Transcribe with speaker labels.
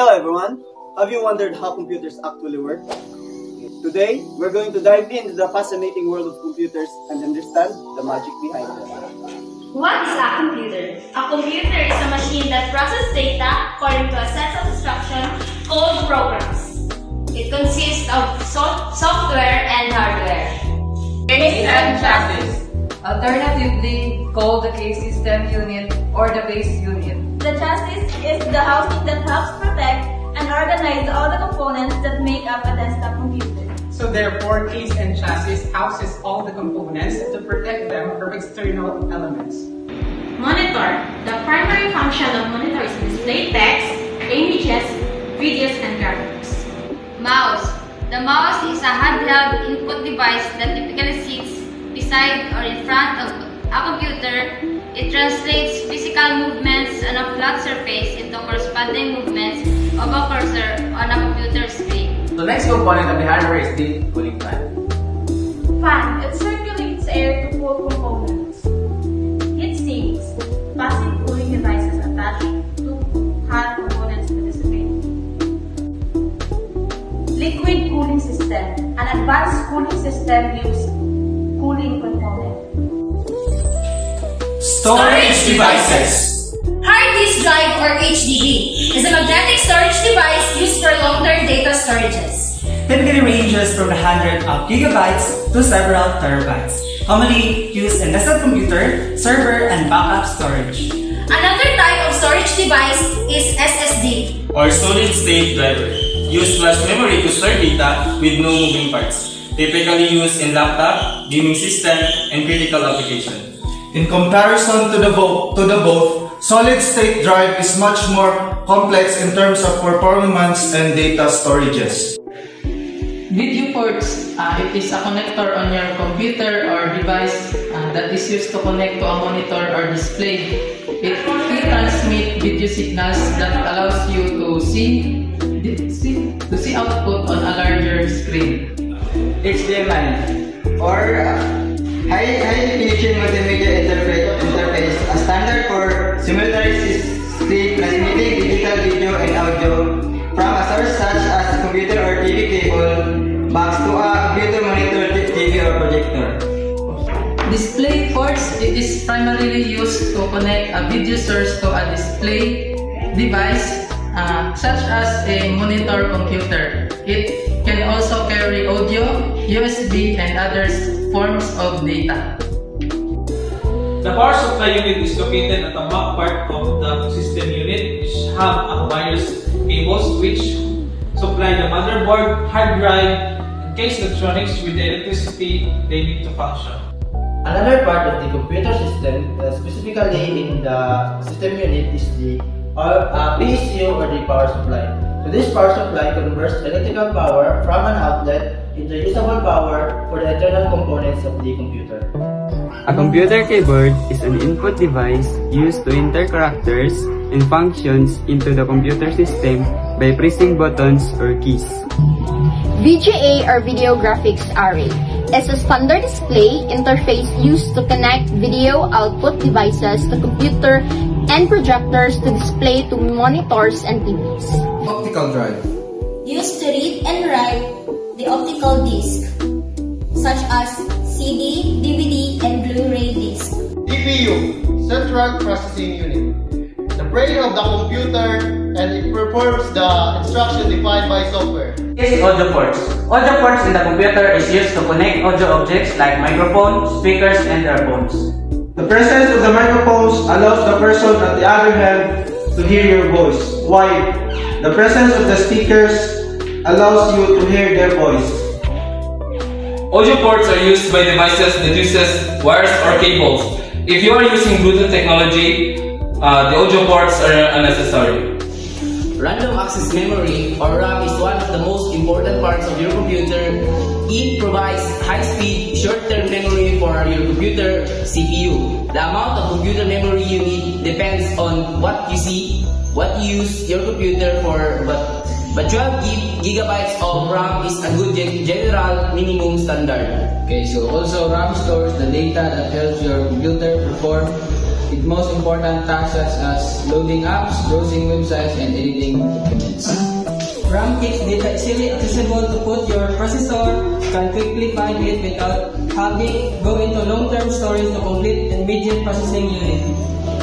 Speaker 1: Hello everyone! Have you wondered how computers actually work? Today, we're going to dive into the fascinating world of computers and understand the magic behind them.
Speaker 2: What is a computer? A computer is a machine that processes data according to a set of instructions called programs. It consists of software and hardware.
Speaker 3: Base and chassis, alternatively called the case system unit or the base unit.
Speaker 4: The chassis is the housing that helps protect and organize all the components that make up a desktop computer.
Speaker 5: So therefore, case and chassis houses all the components to protect them from external elements.
Speaker 2: Monitor. The primary function of monitor is to display text, images, videos, and graphics.
Speaker 6: Mouse. The mouse is a handheld input device that typically sits beside or in front of a computer. It translates physical movements on a flat surface into corresponding movements of a cursor on a computer screen.
Speaker 7: The next component of the hardware is the cooling fan.
Speaker 4: Fan. It circulates air to cool components. Heat sinks. Passive cooling devices attached to hot components to dissipate. Liquid cooling system. An advanced cooling system uses cooling component.
Speaker 8: Storage devices.
Speaker 2: Hard disk drive or HDD is a magnetic storage device used for long-term data storages.
Speaker 8: Typically ranges from 100 of gigabytes to several terabytes. Commonly used in desktop computer, server, and backup storage.
Speaker 2: Another type of storage device is SSD,
Speaker 9: or solid state driver. Use flash memory to store data with no moving parts. Typically used in laptop, gaming system, and critical applications.
Speaker 10: In comparison to the both, solid-state drive is much more complex in terms of performance and data storages.
Speaker 3: Video ports. It is a connector on your computer or device that is used to connect to a monitor or display. It transmits video signals that allows you to see output on a larger screen.
Speaker 11: HDMI or High Definition Multimedia Interface, a standard for simultaneously transmitting digital video and audio from a source such as a computer or TV cable box to a computer monitor, TV or projector.
Speaker 3: Display ports. It is primarily used to connect a video source to a display device such as a monitor computer. It can also carry audio, USB, and other forms of data.
Speaker 12: The power supply unit is located at the back part of the system unit, which have a wireless cables which supply the motherboard, hard drive, and case electronics with the electricity they need to function.
Speaker 13: Another part of the computer system, specifically in the system unit, is the PSU or the power supply. So this power supply converts electrical power from an outlet into usable power for the internal components of the computer.
Speaker 14: A computer keyboard is an input device used to enter characters and functions into the computer system by pressing buttons or keys.
Speaker 15: VGA or Video Graphics Array is a standard display interface used to connect video output devices to computer and projectors to display to monitors and TVs.
Speaker 10: Optical drive.
Speaker 16: Used to read and write the optical disc, such as CD, DVD, and Blu-ray disc.
Speaker 17: CPU, Central Processing Unit. The brain of the computer, and it performs the instruction defined by software.
Speaker 7: Audio ports. Audio ports in the computer is used to connect audio objects like microphone, speakers, and earphones.
Speaker 18: The presence of the microphones allows the person at the other hand to hear your voice, while the presence of the speakers allows you to hear their voice.
Speaker 9: Audio ports are used by devices that uses wires or cables. If you are using Bluetooth technology, the audio ports are unnecessary.
Speaker 19: Random access memory or RAM is one of the most important parts of your computer. It provides high-speed, short-term memory for your computer CPU. The amount of computer memory you need depends on what you see, what you use your computer for, but 12 gigabytes of RAM is a good general minimum standard.
Speaker 20: Okay, so also RAM stores the data that helps your computer perform its most important tasks such as loading apps, browsing websites, and editing documents.
Speaker 21: RAM keeps data easily accessible to put your processor can quickly find it without having go into long-term storage to complete immediate processing unit.